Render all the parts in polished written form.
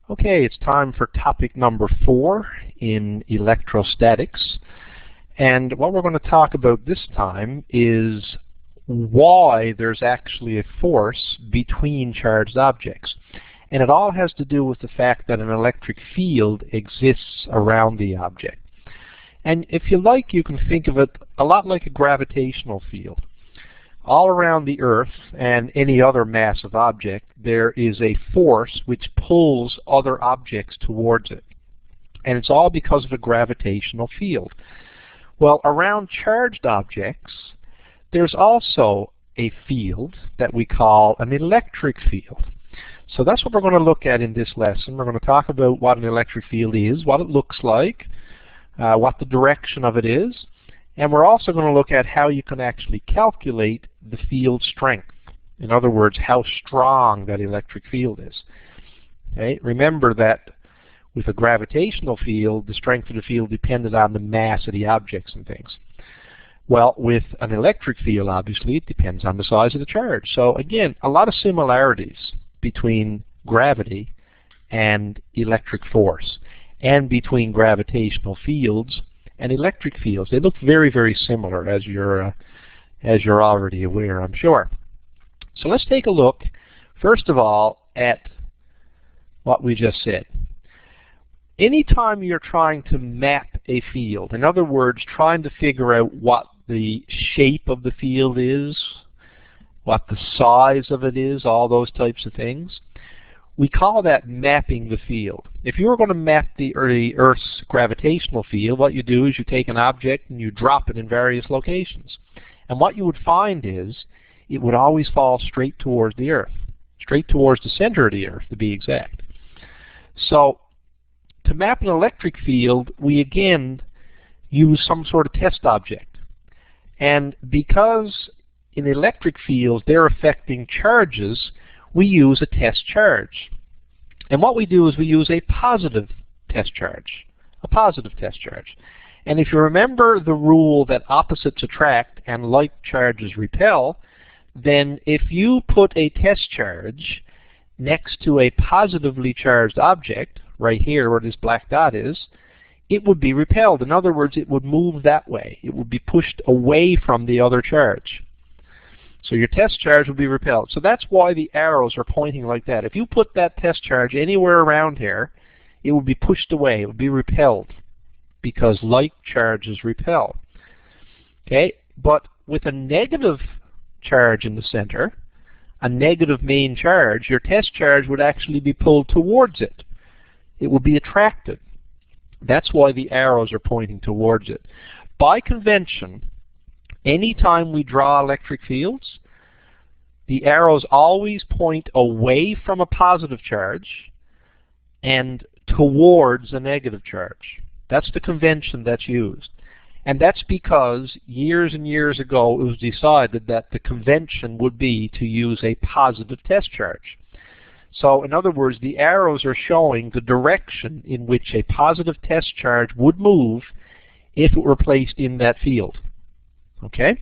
Okay, it's time for topic number 4 in electrostatics. And what we're going to talk about this time is why there's actually a force between charged objects. And it all has to do with the fact that an electric field exists around the object. And if you like, you can think of it a lot like a gravitational field. All around the Earth and any other massive object, there is a force which pulls other objects towards it. And it's all because of a gravitational field. Well, around charged objects, there's also a field that we call an electric field. So that's what we're going to look at in this lesson. We're going to talk about what an electric field is, what it looks like, what the direction of it is, and we're also going to look at how you can actually calculate the field strength. In other words, how strong that electric field is. Okay? Remember that with a gravitational field, the strength of the field depended on the mass of the objects and things. Well, with an electric field, obviously, it depends on the size of the charge. So again, a lot of similarities between gravity and electric force, and between gravitational fields and electric fields. They look very, very similar, as you're already aware, I'm sure. So let's take a look, first of all, at what we just said. Anytime you're trying to map a field, in other words, trying to figure out what the shape of the field is, what the size of it is, all those types of things, we call that mapping the field. If you were going to map the Earth's gravitational field, what you do is you take an object and you drop it in various locations. And what you would find is it would always fall straight towards the Earth, straight towards the center of the Earth, to be exact. So to map an electric field, we again use some sort of test object. And because in electric fields they're affecting charges, we use a test charge. And what we do is we use a positive test charge. A positive test charge. And if you remember the rule that opposites attract and like charges repel, then if you put a test charge next to a positively charged object, right here where this black dot is, it would be repelled. In other words, it would move that way. It would be pushed away from the other charge. So your test charge will be repelled. So that's why the arrows are pointing like that. If you put that test charge anywhere around here, it will be pushed away. It will be repelled, because like charges repel. Okay? But with a negative charge in the center, a negative main charge, your test charge would actually be pulled towards it. It will be attracted. That's why the arrows are pointing towards it. By convention, anytime we draw electric fields, the arrows always point away from a positive charge and towards a negative charge. That's the convention that's used. And that's because years and years ago it was decided that the convention would be to use a positive test charge. So in other words, the arrows are showing the direction in which a positive test charge would move if it were placed in that field. Okay?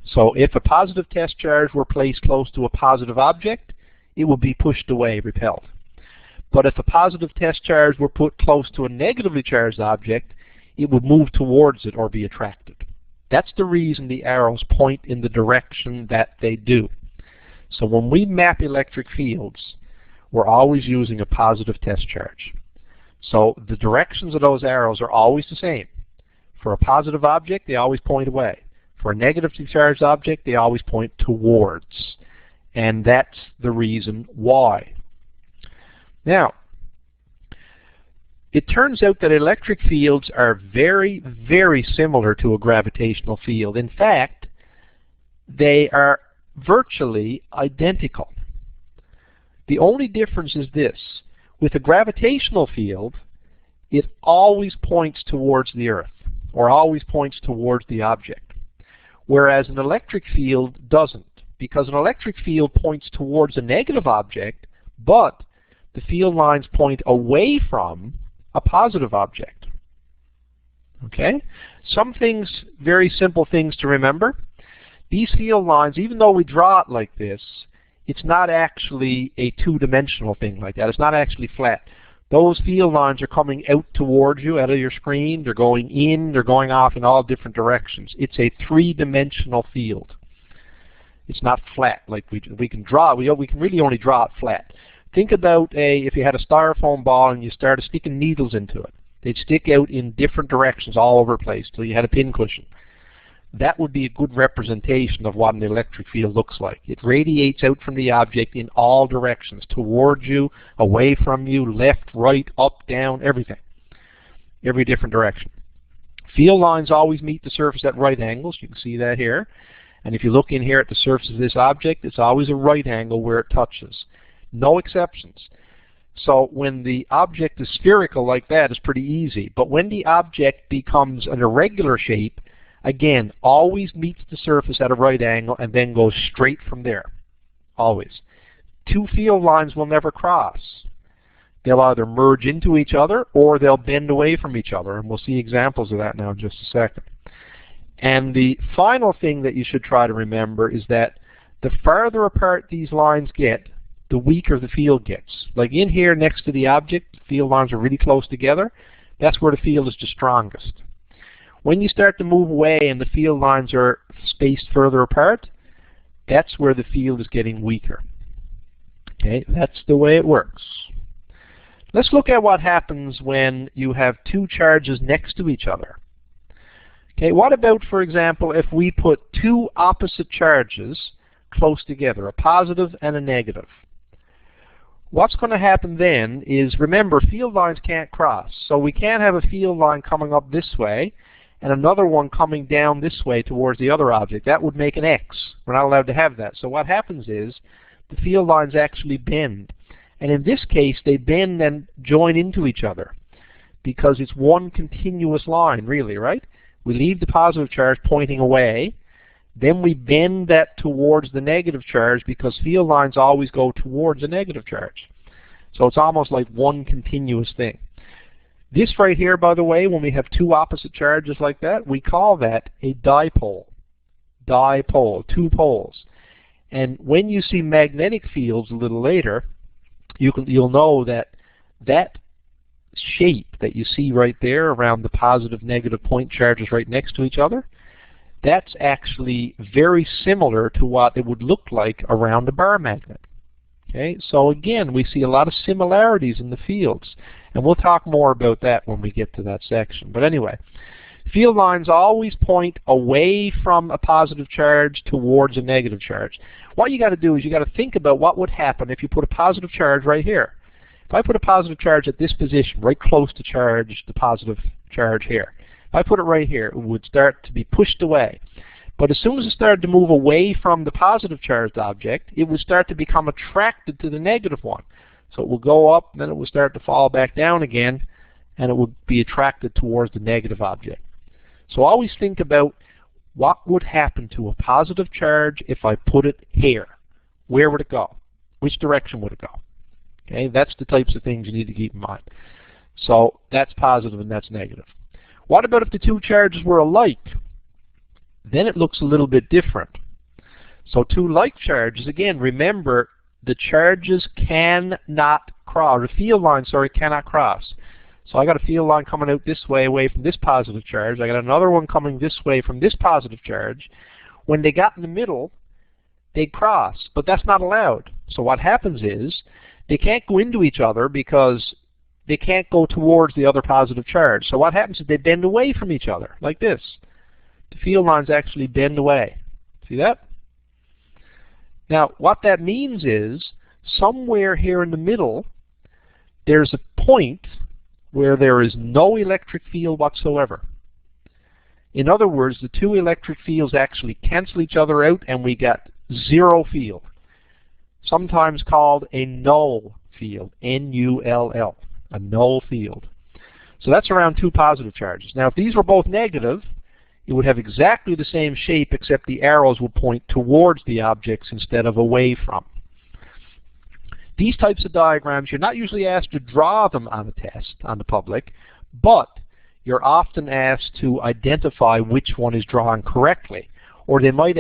So if a positive test charge were placed close to a positive object, it would be pushed away, repelled. But if a positive test charge were put close to a negatively charged object, it would move towards it or be attracted. That's the reason the arrows point in the direction that they do. So when we map electric fields, we're always using a positive test charge. So the directions of those arrows are always the same. For a positive object, they always point away. For a negatively charged object, they always point towards. And that's the reason why. Now, it turns out that electric fields are very, very similar to a gravitational field. In fact, they are virtually identical. The only difference is this. With a gravitational field, it always points towards the Earth, or always points towards the object. Whereas an electric field doesn't, because an electric field points towards a negative object, but the field lines point away from a positive object. Okay? Some things, very simple things to remember. These field lines, even though we draw it like this, it's not actually a two-dimensional thing like that. It's not actually flat. Those field lines are coming out towards you, out of your screen. They're going in, they're going off in all different directions. It's a three-dimensional field. It's not flat like we can draw. We can really only draw it flat. Think about if you had a styrofoam ball and you started sticking needles into it. They'd stick out in different directions all over the place till you had a pincushion. That would be a good representation of what an electric field looks like. It radiates out from the object in all directions, towards you, away from you, left, right, up, down, everything. Every different direction. Field lines always meet the surface at right angles. You can see that here. And if you look in here at the surface of this object, it's always a right angle where it touches. No exceptions. So when the object is spherical like that, it's pretty easy. But when the object becomes an irregular shape, again, always meets the surface at a right angle and then goes straight from there. Always. Two field lines will never cross. They'll either merge into each other or they'll bend away from each other. And we'll see examples of that now in just a second. And the final thing that you should try to remember is that the farther apart these lines get, the weaker the field gets. Like in here next to the object, the field lines are really close together. That's where the field is the strongest. When you start to move away and the field lines are spaced further apart, that's where the field is getting weaker. Okay, that's the way it works. Let's look at what happens when you have two charges next to each other. Okay, what about, for example, if we put two opposite charges close together, a positive and a negative? What's going to happen then is, remember, field lines can't cross. So we can't have a field line coming up this way and another one coming down this way towards the other object. That would make an X. We're not allowed to have that. So what happens is the field lines actually bend. And in this case, they bend and join into each other because it's one continuous line, really, right? We leave the positive charge pointing away. Then we bend that towards the negative charge because field lines always go towards the negative charge. So it's almost like one continuous thing. This right here, by the way, when we have two opposite charges like that, we call that a dipole. Dipole, two poles. And when you see magnetic fields a little later, you'll know that that shape that you see right there around the positive negative point charges right next to each other, that's actually very similar to what it would look like around a bar magnet. Okay, so again, we see a lot of similarities in the fields, and we'll talk more about that when we get to that section. But anyway, field lines always point away from a positive charge towards a negative charge. What you got to do is you got to think about what would happen if you put a positive charge right here. If I put a positive charge at this position, right close to charge, the positive charge here, if I put it right here, it would start to be pushed away. But as soon as it started to move away from the positive charged object, it would start to become attracted to the negative one. So it will go up, and then it will start to fall back down again, and it would be attracted towards the negative object. So always think about what would happen to a positive charge if I put it here. Where would it go? Which direction would it go? Okay, that's the types of things you need to keep in mind. So that's positive and that's negative. What about if the two charges were alike? Then it looks a little bit different. So two like charges, again, remember the charges cannot cross, the field line, sorry, cannot cross. So I got a field line coming out this way away from this positive charge. I got another one coming this way from this positive charge. When they got in the middle, they'd cross, but that's not allowed. So what happens is they can't go into each other because they can't go towards the other positive charge. So what happens is they bend away from each other, like this. The field lines actually bend away. See that? Now, what that means is somewhere here in the middle, there's a point where there is no electric field whatsoever. In other words, the two electric fields actually cancel each other out and we get zero field, sometimes called a null field, N-U-L-L, a null field. So that's around two positive charges. Now, if these were both negative, it would have exactly the same shape except the arrows would point towards the objects instead of away from. These types of diagrams, you're not usually asked to draw them on a test, on the public, but you're often asked to identify which one is drawn correctly. Or they might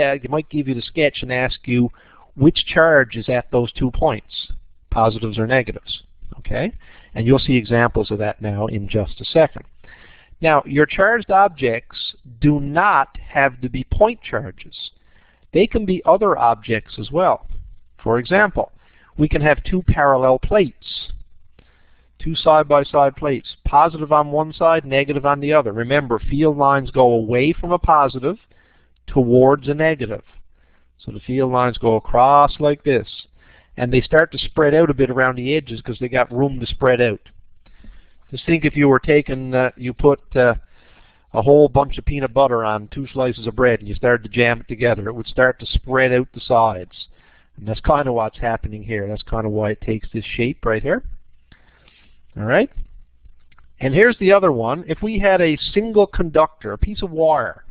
give you the sketch and ask you which charge is at those 2 points, positives or negatives. Okay? And you'll see examples of that now in just a second. Now, your charged objects do not have to be point charges. They can be other objects as well. For example, we can have two parallel plates, two side-by-side plates, positive on one side, negative on the other. Remember, field lines go away from a positive towards a negative. So the field lines go across like this, and they start to spread out a bit around the edges because they got room to spread out. Just think if you were taking, you put a whole bunch of peanut butter on 2 slices of bread and you started to jam it together, it would start to spread out the sides. And that's kind of what's happening here. That's kind of why it takes this shape right here. All right? And here's the other one. If we had a single conductor, a piece of wire,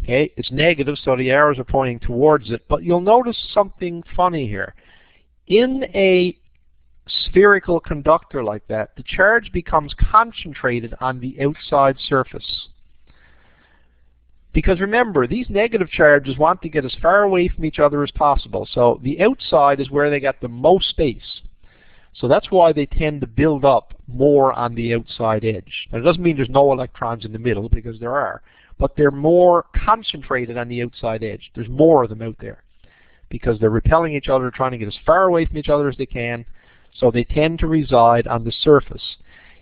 okay, it's negative, so the arrows are pointing towards it, but you'll notice something funny here. In a spherical conductor like that, the charge becomes concentrated on the outside surface. Because remember, these negative charges want to get as far away from each other as possible, so the outside is where they got the most space. So that's why they tend to build up more on the outside edge. Now, it doesn't mean there's no electrons in the middle, because there are, but they're more concentrated on the outside edge. There's more of them out there because they're repelling each other, trying to get as far away from each other as they can, so they tend to reside on the surface.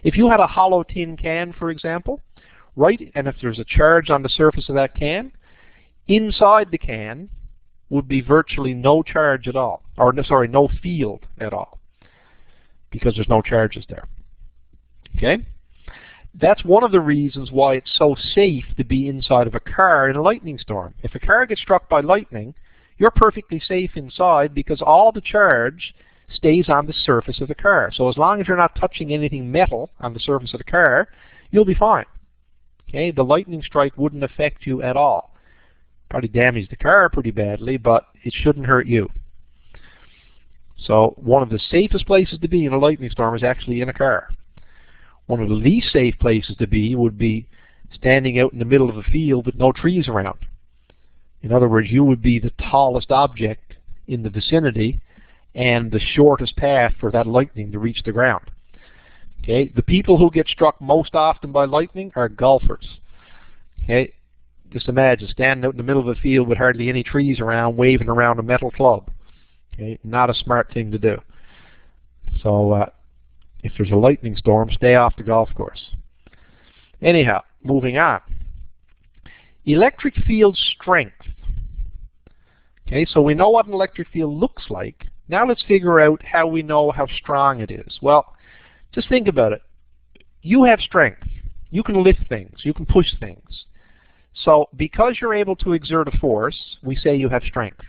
If you had a hollow tin can, for example, right, and if there's a charge on the surface of that can, inside the can would be virtually no charge at all, or sorry, no field at all, because there's no charges there. Okay? That's one of the reasons why it's so safe to be inside of a car in a lightning storm. If a car gets struck by lightning, you're perfectly safe inside because all the charge stays on the surface of the car. So as long as you're not touching anything metal on the surface of the car, you'll be fine. Okay? The lightning strike wouldn't affect you at all. Probably damage the car pretty badly, but it shouldn't hurt you. So one of the safest places to be in a lightning storm is actually in a car. One of the least safe places to be would be standing out in the middle of a field with no trees around. In other words, you would be the tallest object in the vicinity and the shortest path for that lightning to reach the ground. Okay? The people who get struck most often by lightning are golfers. Okay? Just imagine standing out in the middle of a field with hardly any trees around, waving around a metal club. Okay? Not a smart thing to do. So if there's a lightning storm, stay off the golf course. Anyhow, moving on. Electric field strength. Okay, so we know what an electric field looks like. Now let's figure out how we know how strong it is. Well, just think about it. You have strength. You can lift things. You can push things. So because you're able to exert a force, we say you have strength.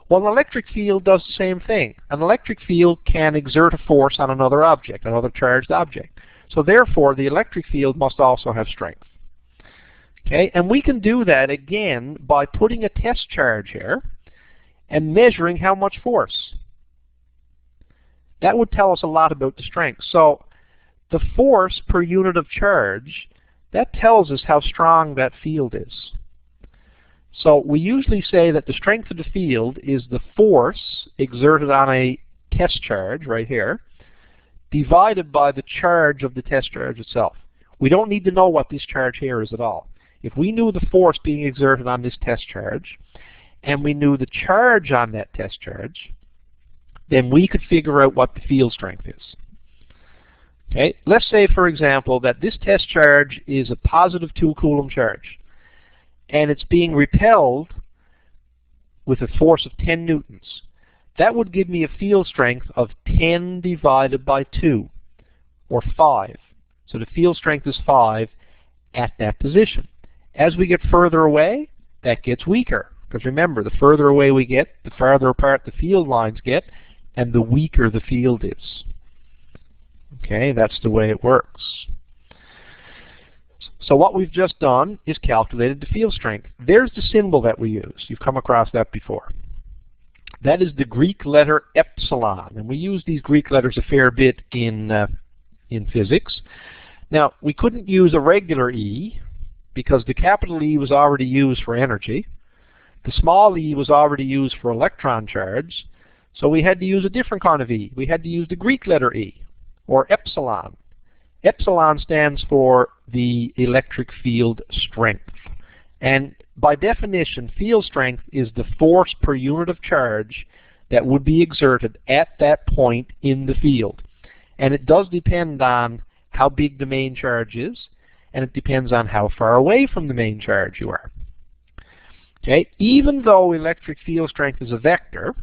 Well, an electric field does the same thing. An electric field can exert a force on another object, another charged object. So therefore, the electric field must also have strength. Okay, and we can do that again by putting a test charge here and measuring how much force. That would tell us a lot about the strength. So the force per unit of charge, that tells us how strong that field is. So we usually say that the strength of the field is the force exerted on a test charge, right here, divided by the charge of the test charge itself. We don't need to know what this charge here is at all. If we knew the force being exerted on this test charge, and we knew the charge on that test charge, then we could figure out what the field strength is. Okay? Let's say, for example, that this test charge is a positive 2 Coulomb charge, and it's being repelled with a force of 10 newtons. That would give me a field strength of 10 divided by 2, or 5. So the field strength is 5 at that position. As we get further away, that gets weaker. Because remember, the further away we get, the farther apart the field lines get, and the weaker the field is. Okay, that's the way it works. So what we've just done is calculated the field strength. There's the symbol that we use. You've come across that before. That is the Greek letter epsilon, and we use these Greek letters a fair bit in physics. Now, we couldn't use a regular E because the capital E was already used for energy. The small e was already used for electron charge, so we had to use a different kind of E. We had to use the Greek letter E. or epsilon. Epsilon stands for the electric field strength. And by definition, field strength is the force per unit of charge that would be exerted at that point in the field. And it does depend on how big the main charge is, and it depends on how far away from the main charge you are. Okay, even though electric field strength is a vector,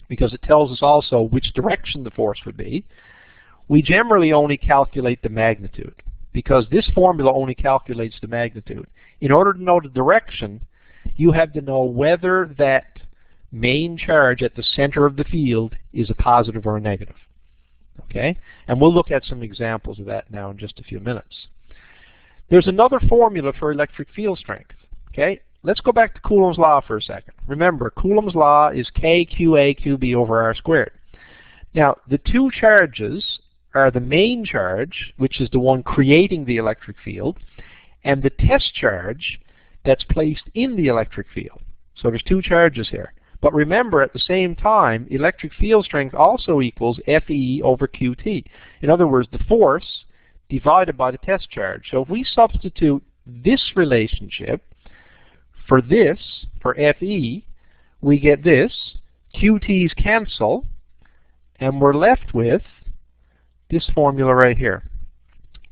because it tells us also which direction the force would be, we generally only calculate the magnitude, because this formula only calculates the magnitude. In order to know the direction, you have to know whether that main charge at the center of the field is a positive or a negative. Okay? And we'll look at some examples of that now in just a few minutes. There's another formula for electric field strength. Okay? Let's go back to Coulomb's law for a second. Remember, Coulomb's law is kQA QB over R squared. Now, the two charges are the main charge, which is the one creating the electric field, and the test charge that's placed in the electric field. So there's two charges here. But remember, at the same time, electric field strength also equals Fe over Qt. In other words, the force divided by the test charge. So if we substitute this relationship for this, for Fe, we get this. QT's cancel, and we're left with this formula right here.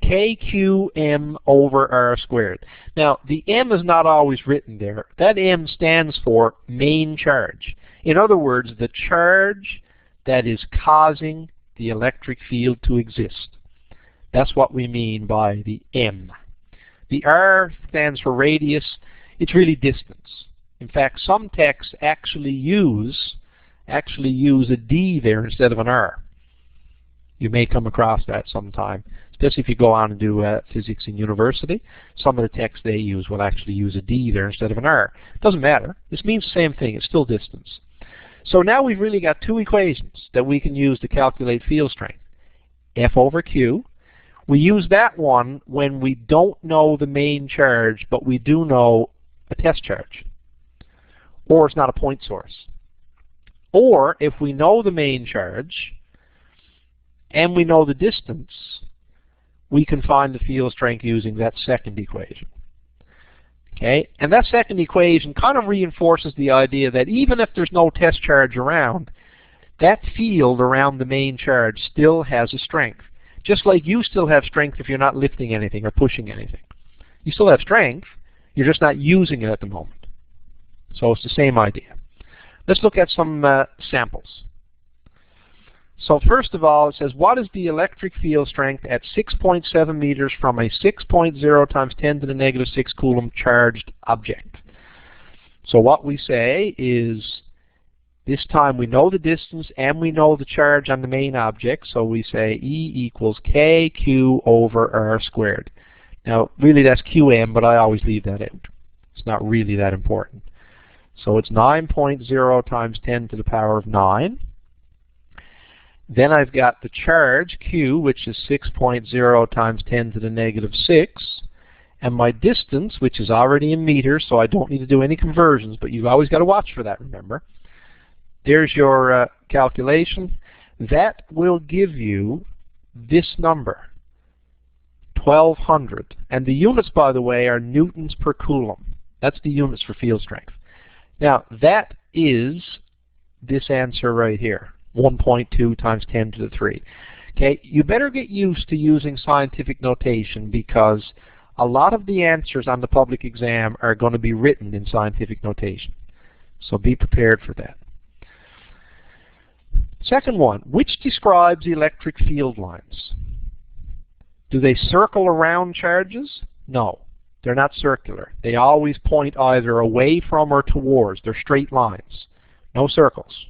KQM over R squared. Now, the M is not always written there. That M stands for main charge. In other words, the charge that is causing the electric field to exist. That's what we mean by the M. The R stands for radius. It's really distance. In fact, some texts actually use a D there instead of an R. You may come across that sometime, especially if you go on and do physics in university. Some of the texts they use will actually use a D there instead of an R. It doesn't matter. This means the same thing. It's still distance. So now we've really got two equations that we can use to calculate field strength. F over Q. We use that one when we don't know the main charge, but we do know a test charge. Or it's not a point source. Or if we know the main charge, and we know the distance, we can find the field strength using that second equation. Okay? And that second equation kind of reinforces the idea that even if there's no test charge around, that field around the main charge still has a strength. Just like you still have strength if you're not lifting anything or pushing anything. You still have strength, you're just not using it at the moment. So it's the same idea. Let's look at some samples. So first of all, it says, what is the electric field strength at 6.7 meters from a 6.0 times 10 to the negative 6 Coulomb charged object? So what we say is, this time we know the distance and we know the charge on the main object, so we say E equals KQ over R squared. Now, really that's QM, but I always leave that out. It's not really that important. So it's 9.0 times 10 to the power of 9. Then I've got the charge, Q, which is 6.0 times 10 to the negative 6. And my distance, which is already in meters, so I don't need to do any conversions, but you've always got to watch for that, remember. There's your calculation. That will give you this number, 1200. And the units, by the way, are newtons per coulomb. That's the units for field strength. Now, that is this answer right here. 1.2 times 10 to the 3. Okay, you better get used to using scientific notation because a lot of the answers on the public exam are going to be written in scientific notation. So be prepared for that. Second one, which describes electric field lines? Do they circle around charges? No, they're not circular. They always point either away from or towards. They're straight lines, no circles.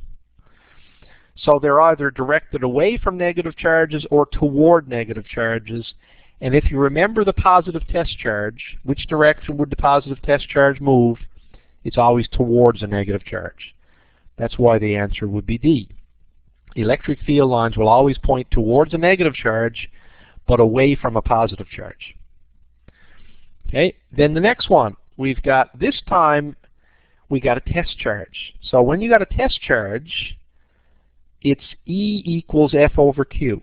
So they're either directed away from negative charges or toward negative charges. And if you remember the positive test charge, which direction would the positive test charge move? It's always towards a negative charge. That's why the answer would be D. Electric field lines will always point towards a negative charge, but away from a positive charge. Okay, then the next one, we've got, this time, we got a test charge. So when you got a test charge, it's E equals F over Q.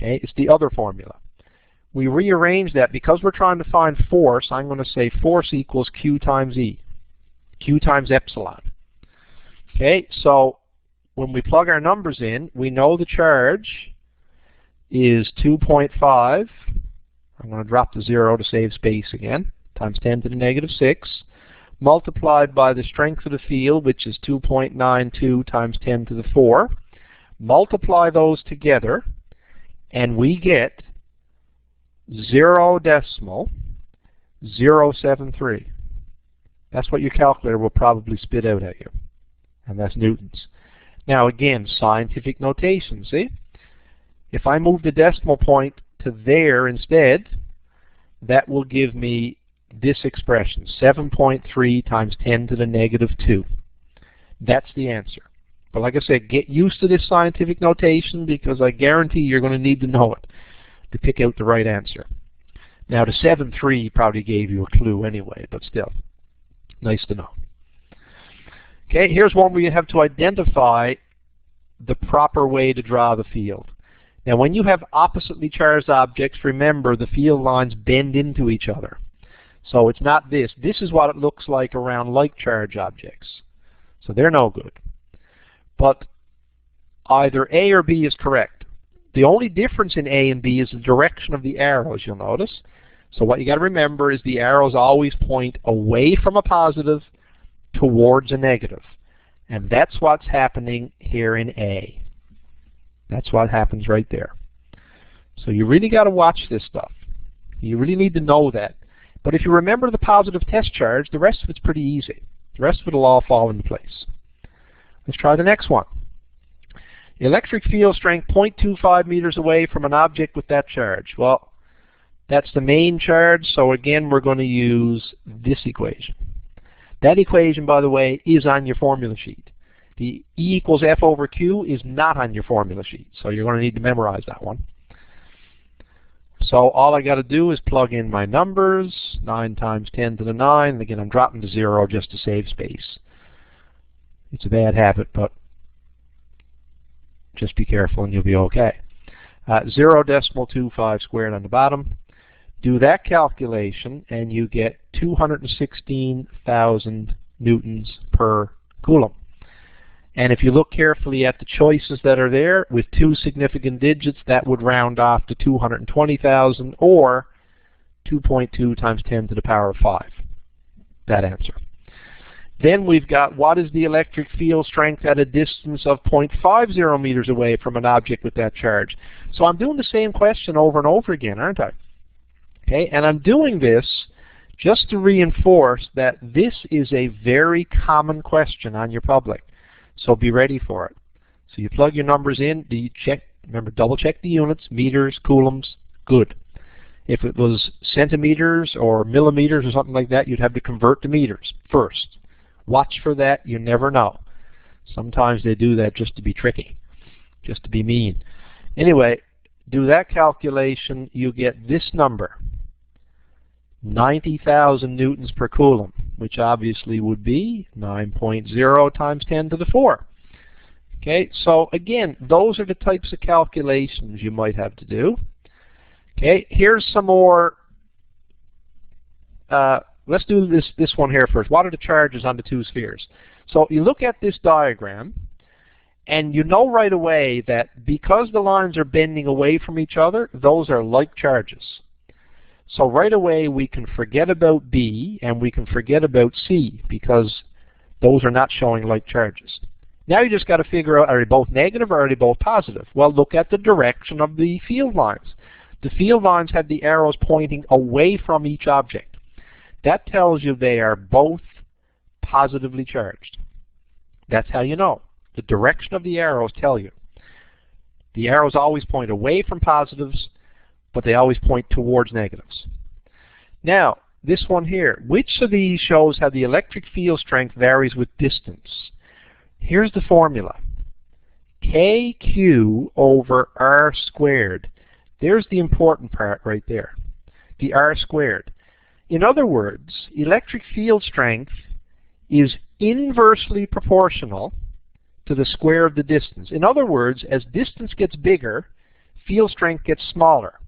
Okay, it's the other formula. We rearrange that because we're trying to find force. I'm going to say force equals Q times E, Q times epsilon. Okay, so when we plug our numbers in, we know the charge is 2.5. I'm going to drop the 0 to save space again, times 10 to the negative 6, multiplied by the strength of the field, which is 2.92 times 10 to the 4. Multiply those together, and we get 0.073. That's what your calculator will probably spit out at you, and that's newtons. Now again, scientific notation, see? If I move the decimal point to there instead, that will give me this expression, 7.3 times 10 to the negative 2. That's the answer. But like I said, get used to this scientific notation because I guarantee you're going to need to know it to pick out the right answer. Now the 7.3 probably gave you a clue anyway, but still, nice to know. Okay, here's one where you have to identify the proper way to draw the field. Now when you have oppositely charged objects, remember the field lines bend into each other. So it's not this. This is what it looks like around like charge objects. So they're no good. But either A or B is correct. The only difference in A and B is the direction of the arrows, you'll notice. So what you got to remember is the arrows always point away from a positive towards a negative. And that's what's happening here in A. That's what happens right there. So you really got to watch this stuff. You really need to know that. But if you remember the positive test charge, the rest of it's pretty easy. The rest of it will all fall into place. Let's try the next one. Electric field strength 0.25 meters away from an object with that charge. Well, that's the main charge, so again we're going to use this equation. That equation, by the way, is on your formula sheet. The E equals F over Q is not on your formula sheet, so you're going to need to memorize that one. So all I got to do is plug in my numbers, 9 times 10 to the 9. Again, I'm dropping to 0 just to save space. It's a bad habit, but just be careful and you'll be okay. 0.25 squared on the bottom. Do that calculation and you get 216,000 newtons per coulomb. And if you look carefully at the choices that are there, with 2 significant digits, that would round off to 220,000 or 2.2 times 10 to the power of 5. That answer. Then we've got what is the electric field strength at a distance of 0.50 meters away from an object with that charge. So I'm doing the same question over and over again, aren't I? Okay, and I'm doing this just to reinforce that this is a very common question on your public. So be ready for it. So you plug your numbers in, do you check, remember double check the units, meters, coulombs, good. If it was centimeters or millimeters or something like that, you'd have to convert to meters first. Watch for that, you never know. Sometimes they do that just to be tricky, just to be mean. Anyway, do that calculation, you get this number, 90,000 newtons per coulomb, which obviously would be 9.0 times 10 to the 4. Okay, so again, those are the types of calculations you might have to do. Okay, here's some more. Let's do this one here first. What are the charges on the 2 spheres? So you look at this diagram, and you know right away that because the lines are bending away from each other, those are like charges. So right away we can forget about B and we can forget about C because those are not showing like charges. Now you just got to figure out, are they both negative or are they both positive? Well, look at the direction of the field lines. The field lines have the arrows pointing away from each object. That tells you they are both positively charged. That's how you know. The direction of the arrows tell you. The arrows always point away from positives, but they always point towards negatives. Now, this one here, which of these shows how the electric field strength varies with distance? Here's the formula. KQ over R squared. There's the important part right there, the R squared. In other words, electric field strength is inversely proportional to the square of the distance. In other words, as distance gets bigger, field strength gets smaller.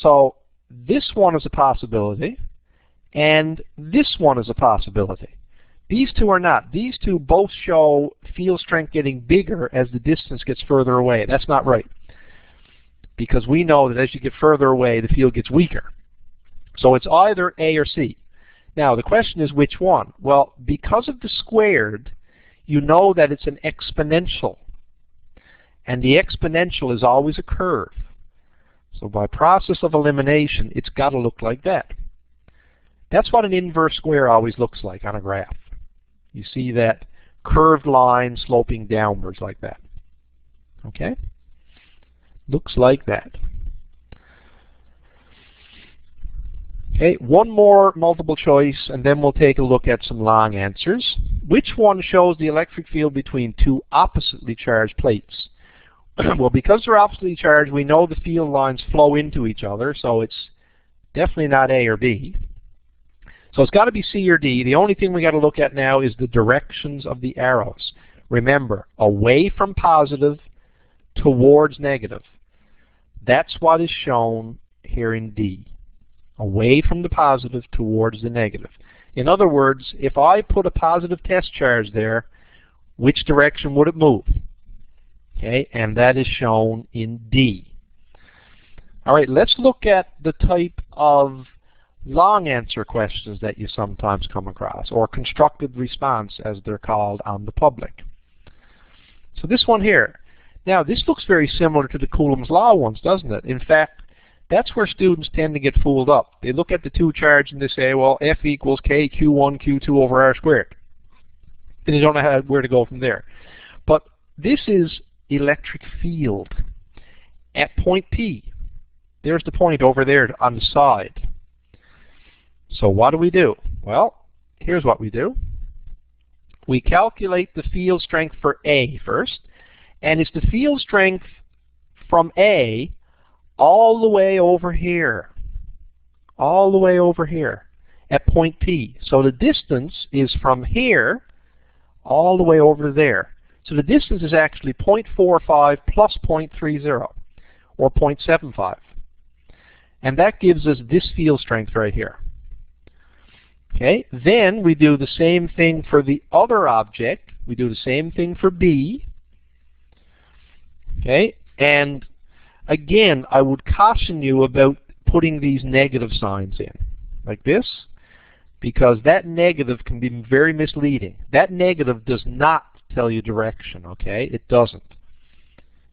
So this one is a possibility, and this one is a possibility. These two are not. These two both show field strength getting bigger as the distance gets further away. That's not right, because we know that as you get further away, the field gets weaker. So it's either A or C. Now, the question is which one? Well, because of the squared, you know that it's an exponential. And the exponential is always a curve. So by process of elimination, it's got to look like that. That's what an inverse square always looks like on a graph. You see that curved line sloping downwards like that. Okay? Looks like that. Okay, one more multiple choice, and then we'll take a look at some long answers. Which one shows the electric field between two oppositely charged plates? Well, because they're oppositely charged, we know the field lines flow into each other, so it's definitely not A or B. So it's got to be C or D. The only thing we got to look at now is the directions of the arrows. Remember, away from positive towards negative. That's what is shown here in D. Away from the positive towards the negative. In other words, if I put a positive test charge there, which direction would it move? Okay, and that is shown in D. All right, let's look at the type of long answer questions that you sometimes come across, or constructed response as they're called on the public. So this one here. Now this looks very similar to the Coulomb's law ones, doesn't it? In fact, that's where students tend to get fooled up. They look at the two charges and they say, well, F equals K Q1 Q2 over R squared. And they don't know where to go from there. But this is electric field at point P. There's the point over there on the side. So what do? Well, here's what we do. We calculate the field strength for A first, and it's the field strength from A all the way over here. All the way over here at point P. So the distance is from here all the way over there. So the distance is actually 0.45 plus 0.30, or 0.75. And that gives us this field strength right here. Okay, then we do the same thing for the other object. We do the same thing for B. Okay, and again, I would caution you about putting these negative signs in, like this, because that negative can be very misleading. That negative does not tell you direction, okay? It doesn't.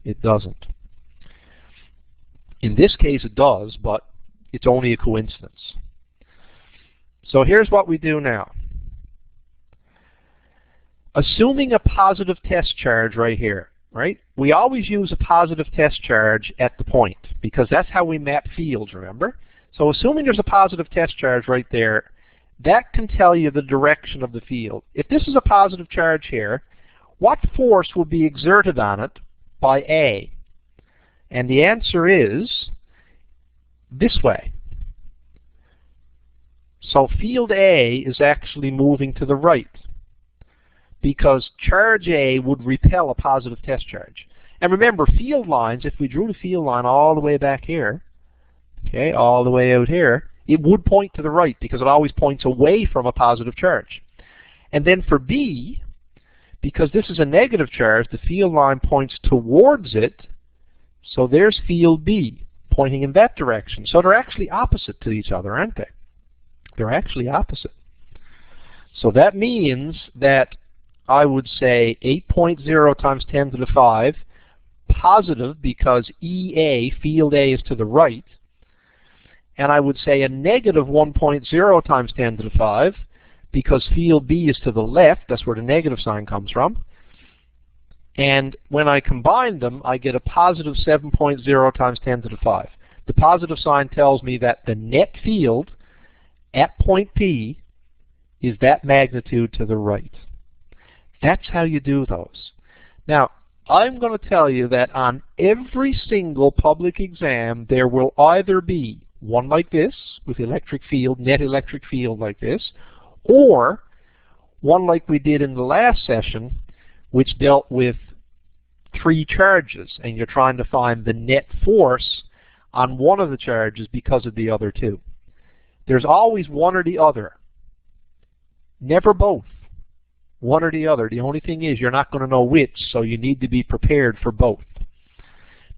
It doesn't. In this case it does, but it's only a coincidence. So here's what we do now. Assuming a positive test charge right here, right? We always use a positive test charge at the point, because that's how we map fields, remember? So assuming there's a positive test charge right there, that can tell you the direction of the field. If this is a positive charge here, what force will be exerted on it by A? And the answer is this way. So field A is actually moving to the right, because charge A would repel a positive test charge. And remember, field lines, if we drew the field line all the way back here, okay, all the way out here, it would point to the right, because it always points away from a positive charge. And then for B, because this is a negative charge, the field line points towards it, so there's field B, pointing in that direction. So they're actually opposite to each other, aren't they? They're actually opposite. So that means that I would say 8.0 times 10 to the 5, positive because EA, field A, is to the right. And I would say a negative 1.0 times 10 to the 5, because field B is to the left. That's where the negative sign comes from. And when I combine them, I get a positive 7.0 times 10 to the 5. The positive sign tells me that the net field at point P is that magnitude to the right. That's how you do those. Now, I'm going to tell you that on every single public exam, there will either be one like this, with electric field, net electric field like this, or one like we did in the last session, which dealt with 3 charges, and you're trying to find the net force on one of the charges because of the other 2. There's always one or the other. Never both. One or the other. The only thing is you're not going to know which, so you need to be prepared for both.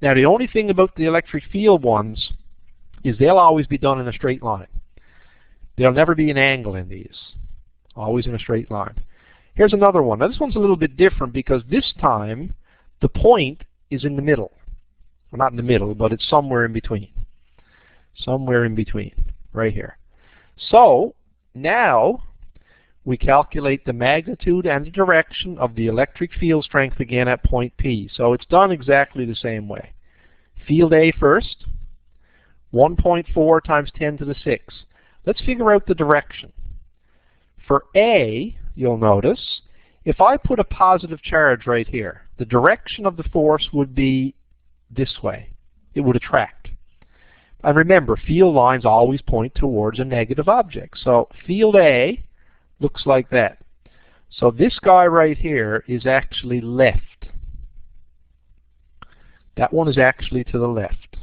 Now the only thing about the electric field ones is they'll always be done in a straight line. There'll never be an angle in these. Always in a straight line. Here's another one. Now this one's a little bit different because this time the point is in the middle. Well, not in the middle, but it's somewhere in between. Somewhere in between. Right here. So now we calculate the magnitude and the direction of the electric field strength again at point P. So it's done exactly the same way. Field A first, 1.4 times 10 to the 6. Let's figure out the direction. For A, you'll notice, if I put a positive charge right here, the direction of the force would be this way. It would attract. And remember, field lines always point towards a negative object. So field A looks like that. So this guy right here is actually left. That one is actually to the left.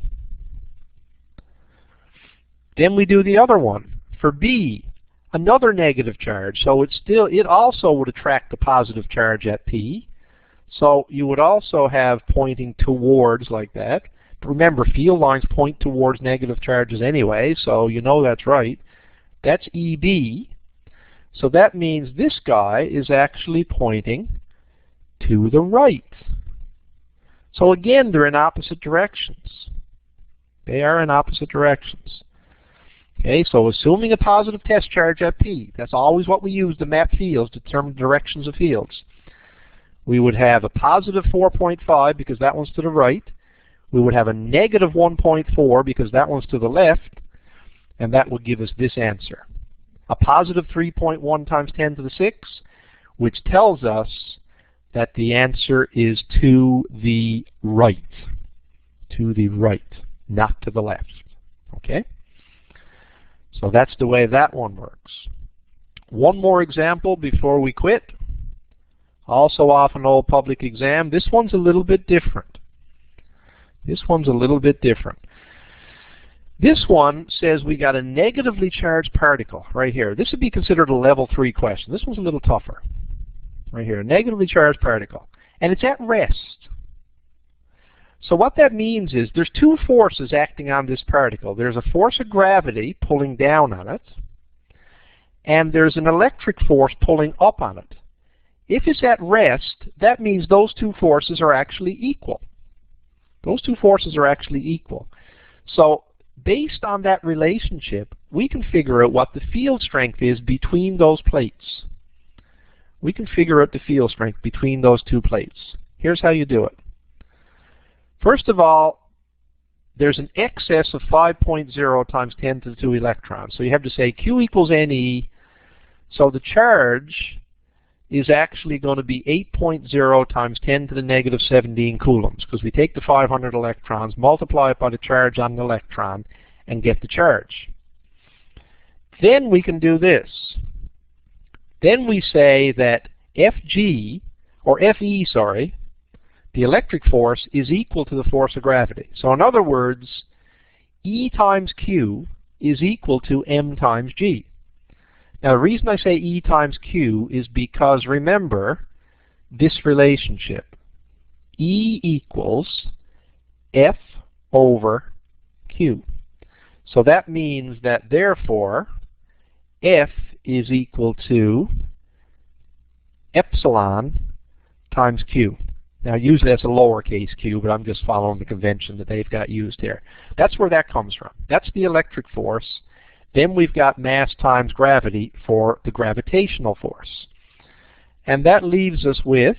Then we do the other one. For B, another negative charge. So it also would attract the positive charge at P. So you would also have pointing towards like that. But remember, field lines point towards negative charges anyway, so you know that's right. That's EB. So that means this guy is actually pointing to the right. So again, they're in opposite directions. They are in opposite directions. Okay, so assuming a positive test charge at P, that's always what we use to map fields, to determine directions of fields. We would have a positive 4.5 because that one's to the right. We would have a negative 1.4 because that one's to the left, and that would give us this answer. A positive 3.1 times 10 to the 6, which tells us that the answer is to the right. To the right, not to the left. Okay? So that's the way that one works. One more example before we quit. Also off an old public exam. This one's a little bit different. This one's a little bit different. This one says we got a negatively charged particle right here. This would be considered a level 3 question. This one's a little tougher. Right here, a negatively charged particle. And it's at rest. So what that means is there's 2 forces acting on this particle. There's a force of gravity pulling down on it, and there's an electric force pulling up on it. If it's at rest, that means those 2 forces are actually equal. Those 2 forces are actually equal. So based on that relationship, we can figure out what the field strength is between those plates. We can figure out the field strength between those 2 plates. Here's how you do it. First of all, there's an excess of 5.0 times 10 to the 2 electrons. So you have to say Q equals NE. So the charge is actually going to be 8.0 times 10 to the negative 17 coulombs, because we take the 500 electrons, multiply it by the charge on the electron, and get the charge. Then we can do this. Then we say that Fe, the electric force, is equal to the force of gravity. So in other words, E times Q is equal to M times G. Now the reason I say E times Q is because, remember, this relationship. E equals F over Q. So that means that, therefore, F is equal to epsilon times Q. Now usually that's a lowercase q, but I'm just following the convention that they've got used here. That's where that comes from. That's the electric force. Then we've got mass times gravity for the gravitational force. And that leaves us with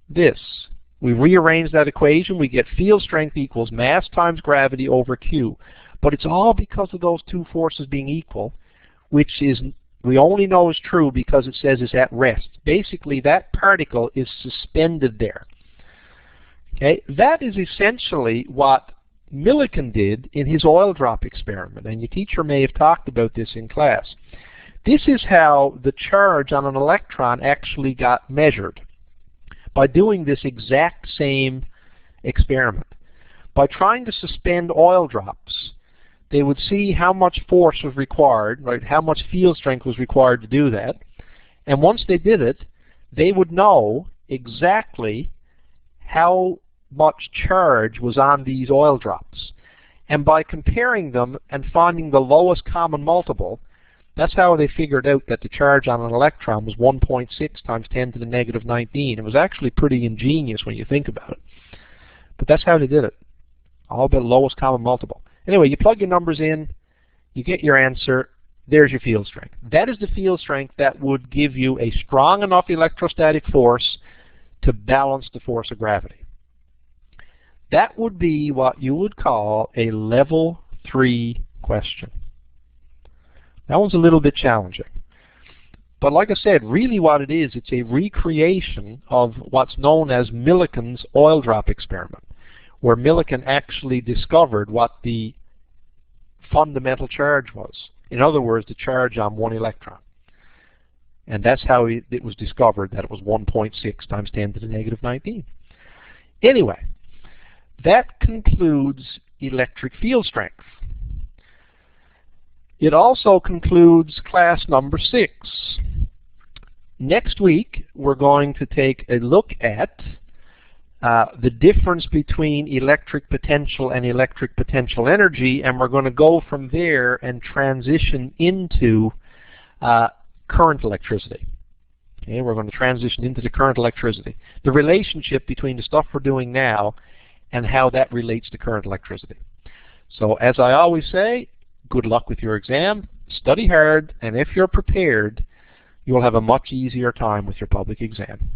this. We rearrange that equation. We get field strength equals mass times gravity over Q. But it's all because of those 2 forces being equal, which is we only know is true because it says it's at rest. Basically, that particle is suspended there. Okay, that is essentially what Millikan did in his oil drop experiment, and your teacher may have talked about this in class. This is how the charge on an electron actually got measured. by doing this exact same experiment. By trying to suspend oil drops, they would see how much force was required, right? How much field strength was required to do that. And once they did it, they would know exactly how much charge was on these oil drops. And by comparing them and finding the lowest common multiple, that's how they figured out that the charge on an electron was 1.6 times 10 to the negative 19. It was actually pretty ingenious when you think about it. But that's how they did it. All about lowest common multiple. Anyway, you plug your numbers in, you get your answer, there's your field strength. That is the field strength that would give you a strong enough electrostatic force to balance the force of gravity. That would be what you would call a level 3 question. That one's a little bit challenging. But like I said, really what it is, it's a recreation of what's known as Millikan's oil drop experiment, where Millikan actually discovered what the fundamental charge was. In other words, the charge on one electron. And that's how it was discovered, that it was 1.6 times 10 to the negative 19. Anyway, that concludes electric field strength. It also concludes class number 6. Next week, we're going to take a look at the difference between electric potential and electric potential energy, and we're going to go from there and transition into current electricity. Okay, we're going to transition into the current electricity. The relationship between the stuff we're doing now and how that relates to current electricity. So as I always say, good luck with your exam, study hard, and if you're prepared, you'll have a much easier time with your public exam.